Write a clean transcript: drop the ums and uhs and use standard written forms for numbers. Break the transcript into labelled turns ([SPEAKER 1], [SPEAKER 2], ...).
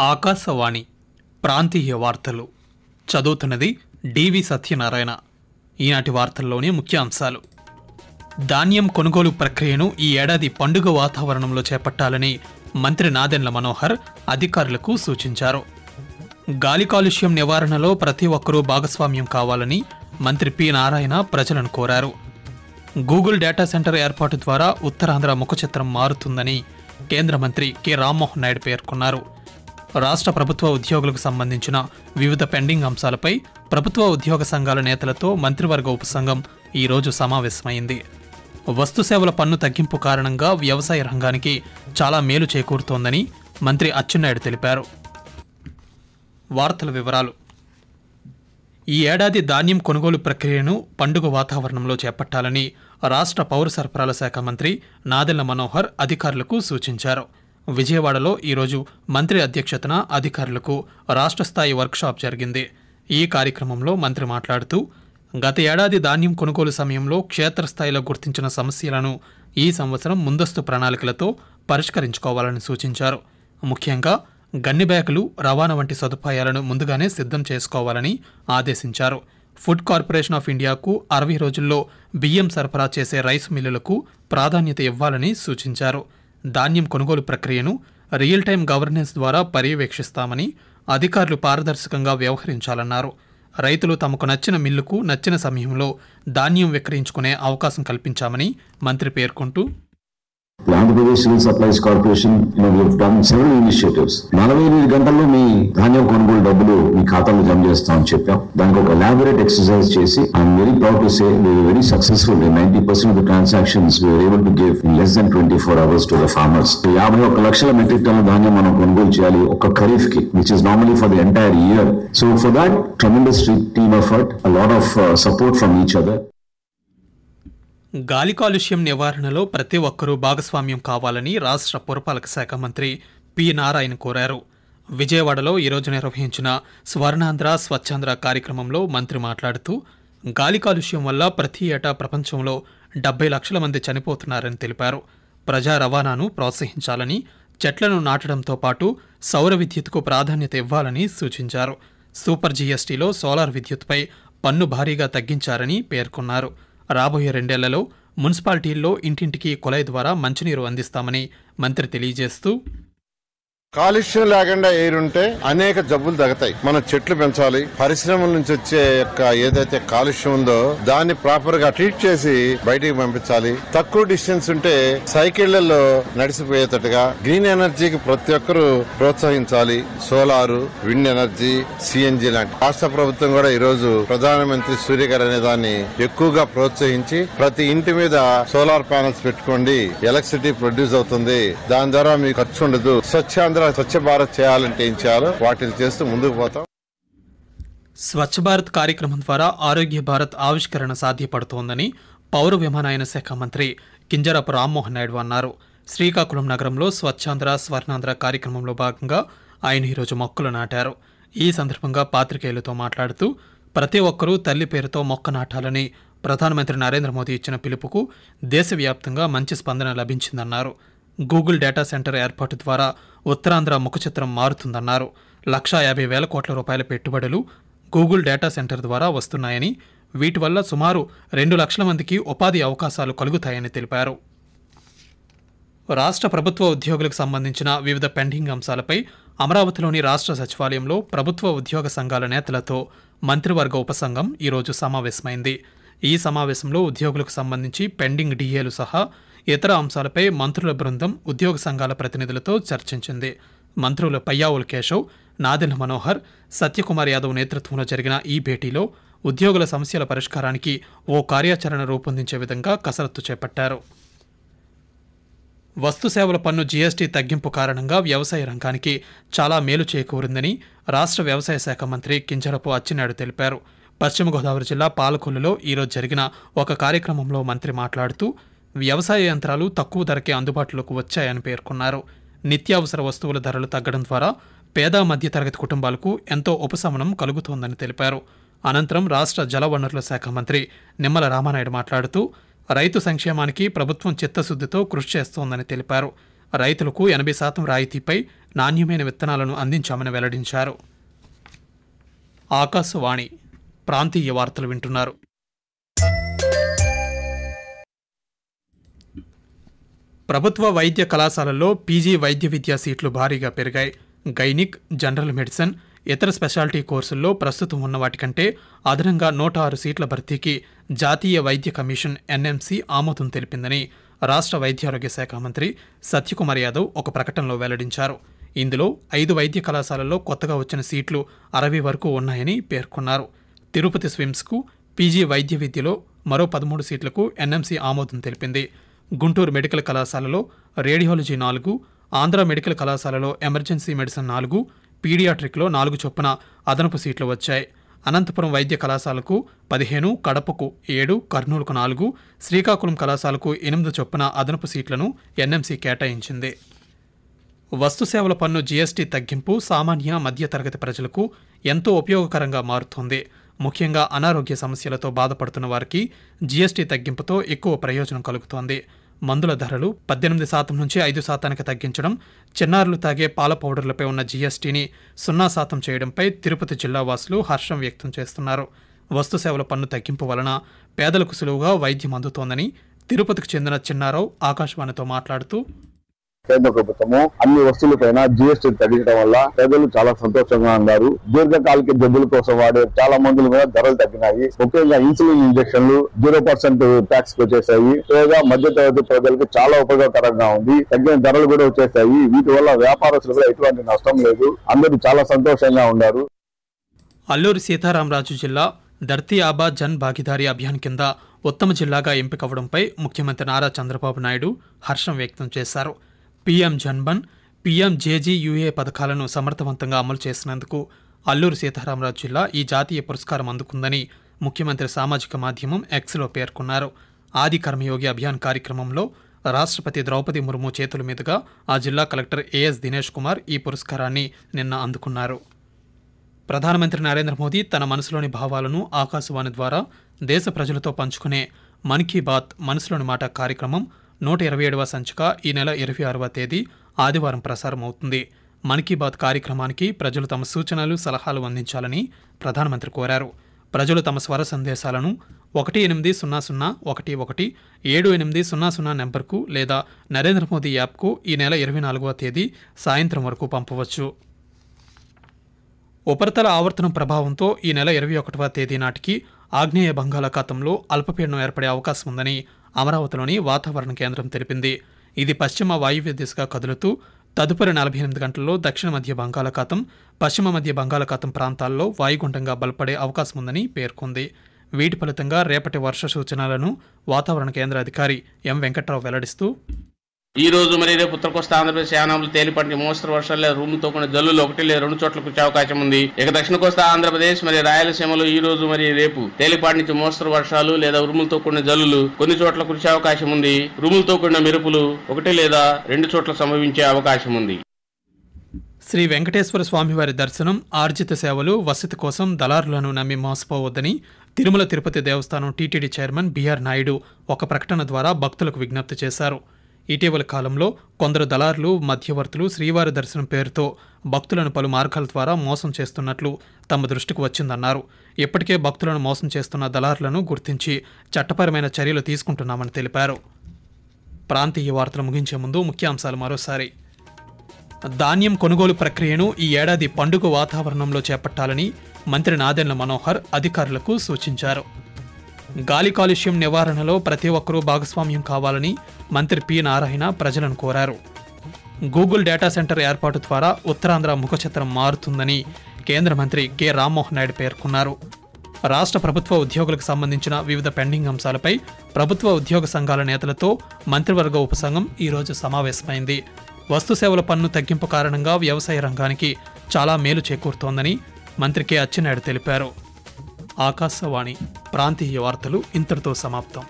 [SPEAKER 1] ఆకాశవాణి ప్రాంతీయ వార్తలు చదువుతున్నది డివి సత్యనారాయణ. ఈనాటి వార్తల్లోని ముఖ్యాంశాలు: ధాన్యం కొనుగోలు ప్రక్రియను ఈ ఏడాది పండుగ వాతావరణంలో చేపట్టాలని మంత్రి నాదెండ్ల మనోహర్ అధికారులకు సూచించారు. గాలి కాలుష్యం నివారణలో ప్రతి ఒక్కరూ భాగస్వామ్యం కావాలని మంత్రి పి నారాయణ ప్రజలను కోరారు. గూగుల్ డేటా సెంటర్ ఏర్పాటు ద్వారా ఉత్తరాంధ్ర ముఖచిత్రం మారుతుందని కేంద్ర మంత్రి కె రామ్మోహన్ నాయుడు పేర్కొన్నారు. రాష్ట్ర ప్రభుత్వ ఉద్యోగులకు సంబంధించిన వివిధ పెండింగ్ అంశాలపై ప్రభుత్వ ఉద్యోగ సంఘాల నేతలతో మంత్రివర్గ ఉపసంఘం ఈరోజు సమావేశమైంది. వస్తు సేవల పన్ను తగ్గింపు కారణంగా వ్యవసాయ రంగానికి చాలా మేలు చేకూరుతోందని మంత్రి అచ్చెన్నాయుడు తెలిపారు. వార్తల వివరాలు: ఈ ఏడాది ధాన్యం కొనుగోలు ప్రక్రియను పండుగ వాతావరణంలో చేపట్టాలని రాష్ట్ర పౌర సరఫరాల శాఖ మంత్రి నాదెండ్ల మనోహర్ అధికారులకు సూచించారు. విజయవాడలో ఈరోజు మంత్రి అధ్యక్షతన అధికారులకు రాష్ట్ర స్థాయి వర్క్షాప్ జరిగింది. ఈ కార్యక్రమంలో మంత్రి మాట్లాడుతూ, గత ఏడాది ధాన్యం కొనుగోలు సమయంలో క్షేత్రస్థాయిలో గుర్తించిన సమస్యలను ఈ సంవత్సరం ముందస్తు ప్రణాళికలతో పరిష్కరించుకోవాలని సూచించారు. ముఖ్యంగా గన్ని బ్యాగులు, రవాణా వంటి సదుపాయాలను ముందుగానే సిద్ధం చేసుకోవాలని ఆదేశించారు. ఫుడ్ కార్పొరేషన్ ఆఫ్ ఇండియాకు 60 రోజుల్లో బియ్యం సరఫరా చేసే రైస్ మిల్లులకు ప్రాధాన్యత ఇవ్వాలని సూచించారు. ధాన్యం కొనుగోలు ప్రక్రియను రియల్ టైం గవర్నెన్స్ ద్వారా పర్యవేక్షిస్తామని, అధికారులు పారదర్శకంగా వ్యవహరించాలన్నారు. రైతులు తమకు నచ్చిన మిల్లుకు నచ్చిన సమయంలో ధాన్యం విక్రయించుకునే అవకాశం కల్పించామని మంత్రి పేర్కొంటూ,
[SPEAKER 2] Andhra Pradesh civil supplies corporation several initiatives 48 గంటల్లో మీ ధాన్యం కొనుగోలు డబ్బులు మీ ఖాతాలో జమ చేస్తామని చెప్పాం. దానికి ఒక ఎలాబొరేట్ ఎక్సర్సైజ్ చేసి I'm very proud to say we were very successful. 90% of the transactions we were able to give in less than 24 hours to the farmers. 51 లక్షల మెట్రిక్ టన్నుల ధాన్యం మనం కొనుగోలు చేయాలి ఒక ఖరీఫ్ కి, which is normally for the entire year. So for that tremendous team effort, a lot of support from each other.
[SPEAKER 1] గాలి కాలుష్యం నివారణలో ప్రతి ఒక్కరూ భాగస్వామ్యం కావాలని రాష్ట్ర పురపాలక శాఖ మంత్రి పి నారాయణ కోరారు. విజయవాడలో ఈరోజు నిర్వహించిన స్వర్ణాంధ్ర స్వచ్ఛాంధ్ర కార్యక్రమంలో మంత్రి మాట్లాడుతూ, గాలి కాలుష్యం వల్ల ప్రతి ఏటా ప్రపంచంలో 70 లక్షల మంది చనిపోతున్నారని తెలిపారు. ప్రజా రవాణాను ప్రోత్సహించాలని, చెట్లను నాటడంతో పాటు సౌర విద్యుత్కు ప్రాధాన్యత ఇవ్వాలని సూచించారు. సూపర్ జీఎస్టీలో సోలార్ విద్యుత్పై పన్ను భారీగా తగ్గించారని పేర్కొన్నారు. రాబోయే 2 ఏళ్లలో మున్సిపాలిటీల్లో ఇంటింటికి కుళాయి ద్వారా మంచినీరు అందిస్తామని మంత్రి తెలియజేస్తూ,
[SPEAKER 3] కాలుష్యం లేకుండా ఎయిర్ ఉంటే అనేక జబ్బులు తగ్గుతాయి. మనం చెట్లు పెంచాలి. పరిశ్రమల నుంచి వచ్చే ఏదైతే కాలుష్యం ఉందో దాన్ని ప్రాపర్ గా ట్రీట్ చేసి బయటికి పంపించాలి. తక్కువ డిస్టెన్స్ ఉంటే సైకిళ్లలో నడిచిపోయేటట్టుగా గ్రీన్ ఎనర్జీకి ప్రతి ఒక్కరూ ప్రోత్సహించాలి. సోలారు, విండ్ ఎనర్జీ, సిఎన్జి లాంటి. రాష్ట్ర ప్రభుత్వం కూడా ఈ రోజు ప్రధానమంత్రి సూర్యగారు అనే దాన్ని ఎక్కువగా ప్రోత్సహించి ప్రతి ఇంటి మీద సోలార్ ప్యానెల్స్ పెట్టుకోండి, ఎలక్ట్రిసిటీ ప్రొడ్యూస్ అవుతుంది, దాని ద్వారా మీకు ఖర్చు ఉండదు. స్వచ్ఛ భారత్ చేయాలంటే ఏం చేయాలో వాటిని చేస్తూ ముందుకు పోతాం.
[SPEAKER 1] స్వచ్ఛ భారత్ కార్యక్రమం ద్వారా ఆరోగ్య భారత్ ఆవిష్కరణ సాధ్యపడుతోందని పౌర విమానయాన శాఖ మంత్రి కింజరాపు రామ్మోహన్ నాయుడు అన్నారు. శ్రీకాకుళం నగరంలో స్వచ్ఛాంధ్ర స్వర్ణాంధ్ర కార్యక్రమంలో భాగంగా ఆయన ఈరోజు మొక్కలు నాటారు. ఈ సందర్భంగా పాత్రికేయులతో మాట్లాడుతూ, ప్రతి ఒక్కరూ తల్లి పేరుతో మొక్క నాటాలని ప్రధానమంత్రి నరేంద్ర మోదీ ఇచ్చిన పిలుపుకు దేశవ్యాప్తంగా మంచి స్పందన లభించిందన్నారు. గూగుల్ డేటా సెంటర్ ఏర్పాటు ద్వారా ఉత్తరాంధ్ర ముఖచిత్రం మారుతుందన్నారు. 150,000 కోట్ల రూపాయల పెట్టుబడులు గూగుల్ డేటా సెంటర్ ద్వారా వస్తున్నాయని, వీటి వల్ల సుమారు 2 లక్షల మందికి ఉపాధి అవకాశాలు కలుగుతాయని తెలిపారు. రాష్ట్ర ప్రభుత్వ ఉద్యోగులకు సంబంధించిన వివిధ పెండింగ్ అంశాలపై అమరావతిలోని రాష్ట్ర సచివాలయంలో ప్రభుత్వ ఉద్యోగ సంఘాల నేతలతో మంత్రివర్గ ఉపసంఘం ఈరోజు సమావేశమైంది. ఈ సమావేశంలో ఉద్యోగులకు సంబంధించి పెండింగ్ డిఏలు సహా ఇతర అంశాలపై మంత్రుల బృందం ఉద్యోగ సంఘాల ప్రతినిధులతో చర్చించింది. మంత్రులు పయ్యావుల కేశవ్, నాదెండ్ల మనోహర్, సత్యకుమార్ యాదవ్ నేతృత్వంలో జరిగిన ఈ భేటీలో ఉద్యోగుల సమస్యల పరిష్కారానికి ఓ కార్యాచరణ రూపొందించే విధంగా కసరత్తు చేపట్టారు. వస్తు సేవల పన్ను జీఎస్టీ తగ్గింపు కారణంగా వ్యవసాయ రంగానికి చాలా మేలు చేకూరిందని రాష్ట్ర వ్యవసాయ శాఖ మంత్రి కింజరపు అచ్చెన్నాయుడు తెలిపారు. పశ్చిమ గోదావరి జిల్లా పాలకొల్లులో ఈరోజు జరిగిన ఒక కార్యక్రమంలో మంత్రి మాట్లాడుతూ, వ్యవసాయ యంత్రాలు తక్కువ ధరకే అందుబాటులోకి వచ్చాయని పేర్కొన్నారు. నిత్యావసర వస్తువుల ధరలు తగ్గడం ద్వారా పేద మధ్యతరగతి కుటుంబాలకు ఎంతో ఉపశమనం కలుగుతోందని తెలిపారు. అనంతరం రాష్ట్ర జలవనరుల శాఖ మంత్రి నిమ్మల రామానాయుడు మాట్లాడుతూ, రైతు సంక్షేమానికి ప్రభుత్వం చిత్తశుద్ధితో కృషి చేస్తోందని తెలిపారు. రైతులకు 80% రాయితీపై నాణ్యమైన విత్తనాలను అందించామని వెల్లడించారు. ఆకాశవాణి ప్రాంతీయ వార్తలు వింటున్నారు. ప్రభుత్వ వైద్య కళాశాలల్లో పీజీ వైద్య విద్యా సీట్లు భారీగా పెరిగాయి. గైనిక్, జనరల్ మెడిసిన్, ఇతర స్పెషాలిటీ కోర్సుల్లో ప్రస్తుతం ఉన్న వాటికంటే అదనంగా 106 సీట్ల భర్తీకి జాతీయ వైద్య కమిషన్ ఎన్ఎంసీ ఆమోదం తెలిపిందని రాష్ట్ర వైద్యారోగ్య శాఖ మంత్రి సత్యకుమార్ యాదవ్ ఒక ప్రకటనలో వెల్లడించారు. ఇందులో 5 వైద్య కళాశాలల్లో కొత్తగా వచ్చిన సీట్లు 60 వరకు ఉన్నాయని పేర్కొన్నారు. తిరుపతి స్విమ్స్కు పీజీ వైద్య విద్యలో మరో 13 సీట్లకు ఎన్ఎంసీ ఆమోదం తెలిపింది. గుంటూరు మెడికల్ కళాశాలలో రేడియాలజీ 4, ఆంధ్ర మెడికల్ కళాశాలలో ఎమర్జెన్సీ మెడిసిన్ 4, పీడియాట్రిక్లో 4 చొప్పున అదనపు సీట్లు వచ్చాయి. అనంతపురం వైద్య కళాశాలకు 15, కడపకు 7, కర్నూలుకు 4, శ్రీకాకుళం కళాశాలకు 8 చొప్పున అదనపు సీట్లను ఎన్ఎంసీ కేటాయించింది. వస్తుసేవల పన్ను జీఎస్టీ తగ్గింపు సామాన్య మధ్యతరగతి ప్రజలకు ఎంతో ఉపయోగకరంగా మారుతోంది. ముఖ్యంగా అనారోగ్య సమస్యలతో బాధపడుతున్న వారికి జీఎస్టీ తగ్గింపుతో ఎక్కువ ప్రయోజనం కలుగుతోంది. మందుల ధరలు 18% నుంచి 5% తగ్గించడం, చిన్నారులు తాగే పాల పౌడర్లపై ఉన్న జీఎస్టీని 0% చేయడంపై తిరుపతి జిల్లా వాసులు హర్షం వ్యక్తం చేస్తున్నారు. వస్తుసేవల పన్ను తగ్గింపు వలన పేదలకు సులువుగా వైద్యం అందుతోందని తిరుపతికి చెందిన చిన్నారావు ఆకాశవాణితో మాట్లాడుతూ,
[SPEAKER 4] కేంద్ర ప్రభుత్వము అన్ని వస్తువులపైన జీఎస్టీ తగ్గించడం వల్ల ప్రజలు చాలా సంతోషంగా ఉన్నారు. దీర్ఘకాలిక జబ్బుల కోసం వాడే చాలా మందుల మీద ధరలు తగ్గినాయి. ముఖ్యంగా ఇన్సులిన్ ఇంజక్షన్లు 0% ట్యాక్స్ వచ్చేసాయి. లేదా మధ్యతరగతి ప్రజలకు చాలా ఉపయోగకరంగా ఉంది. తగ్గిన ధరలు కూడా వచ్చేసాయి. వీటి వల్ల వ్యాపారస్తులు కూడా ఎటువంటి నష్టం లేదు. అందరూ చాలా సంతోషంగా ఉన్నారు.
[SPEAKER 1] అల్లూరి సీతారామరాజు జిల్లా ధర్తీ ఆబా జన్ భాగీదారీ అభియాన్ కింద ఉత్తమ జిల్లాగా ఎంపికవడంపై ముఖ్యమంత్రి నారా చంద్రబాబు నాయుడు హర్షం వ్యక్తం చేశారు. పీఎం జన్మన్, పీఎం జేజీయూఏ పథకాలను సమర్థవంతంగా అమలు చేసినందుకు అల్లూరు సీతారామరాజు జిల్లా ఈ జాతీయ పురస్కారం అందుకుందని ముఖ్యమంత్రి సామాజిక మాధ్యమం ఎక్స్లో పేర్కొన్నారు. ఆది కర్మయోగి అభియాన్ కార్యక్రమంలో రాష్ట్రపతి ద్రౌపది ముర్ము చేతుల మీదుగా ఆ జిల్లా కలెక్టర్ ఏఎస్ దినేష్ కుమార్ ఈ పురస్కారాన్ని నిన్న అందుకున్నారు. ప్రధానమంత్రి నరేంద్ర మోదీ తన మనసులోని భావాలను ఆకాశవాణి ద్వారా దేశ ప్రజలతో పంచుకునే మన్ కీ బాత్ మనసులోని మాట కార్యక్రమం 127వ సంచిక ఈ నెల 26వ తేదీ ఆదివారం ప్రసారం అవుతుంది. మన్ కీ బాత్ కార్యక్రమానికి ప్రజలు తమ సూచనలు, సలహాలు అందించాలని ప్రధానమంత్రి కోరారు. ప్రజలు తమ స్వర సందేశాలను 1800117800 నెంబర్కు లేదా నరేంద్ర మోదీ యాప్కు ఈ నెల 24వ తేదీ సాయంత్రం వరకు పంపవచ్చు. ఉపరితల ఆవర్తనం ప్రభావంతో ఈ నెల 21వ తేదీ నాటికి ఆగ్నేయ బంగాళాఖాతంలో అల్పపీడనం ఏర్పడే అవకాశం ఉందని అమరావతిలోని వాతావరణ కేంద్రం తెలిపింది. ఇది పశ్చిమ వాయువ్య దిశగా కదులుతూ తదుపరి 48 గంటల్లో దక్షిణ మధ్య బంగాళాఖాతం, పశ్చిమ మధ్య బంగాళాఖాతం ప్రాంతాల్లో వాయుగుండంగా బలపడే అవకాశం ఉందని పేర్కొంది. వీటి ఫలితంగా రేపటి వర్ష సూచనలను వాతావరణ కేంద్ర అధికారి ఎం వెంకట్రావు వెల్లడిస్తూ,
[SPEAKER 5] ఈ రోజు మరి రేపు ఉత్తర కోస్తా ఆంధ్రప్రదేశ్ యానాములు తేలిపాటి మోస్తరు వర్షాలు లేదా రూములతో కూడిన జల్లులు 1 లేదా 2 చోట్ల కురిసే అవకాశం ఉంది. ఇక దక్షిణ కోస్తా ఆంధ్రప్రదేశ్ మరి రాయలసీమలో ఈ రోజు మరి రేపు తేలిపాటి నుంచి మోస్తరు వర్షాలు లేదా ఉరుములతో కూడిన జల్లులు కొన్ని చోట్ల కురిసే అవకాశం ఉంది. ఉరుములతో కూడిన మెరుపులు 1 లేదా 2 చోట్ల సంభవించే అవకాశం ఉంది.
[SPEAKER 1] శ్రీ వెంకటేశ్వర స్వామివారి దర్శనం, ఆర్జిత సేవలు, వసతి కోసం దళారులను నమ్మి మోసపోవద్దని తిరుమల తిరుపతి దేవస్థానం టీటీడీ చైర్మన్ బిఆర్ నాయుడు ఒక ప్రకటన ద్వారా భక్తులకు విజ్ఞప్తి చేశారు. ఇటీవల కాలంలో కొందరు దళారులు, మధ్యవర్తులు శ్రీవారి దర్శనం పేరుతో భక్తులను పలు మార్గాల ద్వారా మోసం చేస్తున్నట్లు తమ దృష్టికి వచ్చిందన్నారు. ఇప్పటికే భక్తులను మోసం చేస్తున్న దళారులను గుర్తించి చట్టపరమైన చర్యలు తీసుకుంటున్నామని తెలిపారు. ప్రాంతీయ వార్తలు ముగించే ముందు ముఖ్యాంశాలు మరోసారి. ధాన్యం కొనుగోలు ప్రక్రియను ఈ ఏడాది పండుగ వాతావరణంలో చేపట్టాలని మంత్రి నాదెండ్ల మనోహర్ అధికారులకు సూచించారు. గాలి కాలుష్యం నివారణలో ప్రతి ఒక్కరూ భాగస్వామ్యం కావాలని మంత్రి పి నారాయణ ప్రజలను కోరారు. గూగుల్ డేటా సెంటర్ ఏర్పాటు ద్వారా ఉత్తరాంధ్ర ముఖచిత్రం మారుతుందని కేంద్ర మంత్రి కె రామ్మోహన్ నాయుడు పేర్కొన్నారు. రాష్ట్ర ప్రభుత్వ ఉద్యోగులకు సంబంధించిన వివిధ పెండింగ్ అంశాలపై ప్రభుత్వ ఉద్యోగ సంఘాల నేతలతో మంత్రివర్గ ఉపసంఘం ఈరోజు సమావేశమైంది. వస్తుసేవల పన్ను తగ్గింపు కారణంగా వ్యవసాయ రంగానికి చాలా మేలు చేకూరుతోందని మంత్రి కె అచ్చెన్నాయుడు తెలిపారు. ఆకాశవాణి ప్రాంతీయ వార్తలు ఇంతటితో సమాప్తం.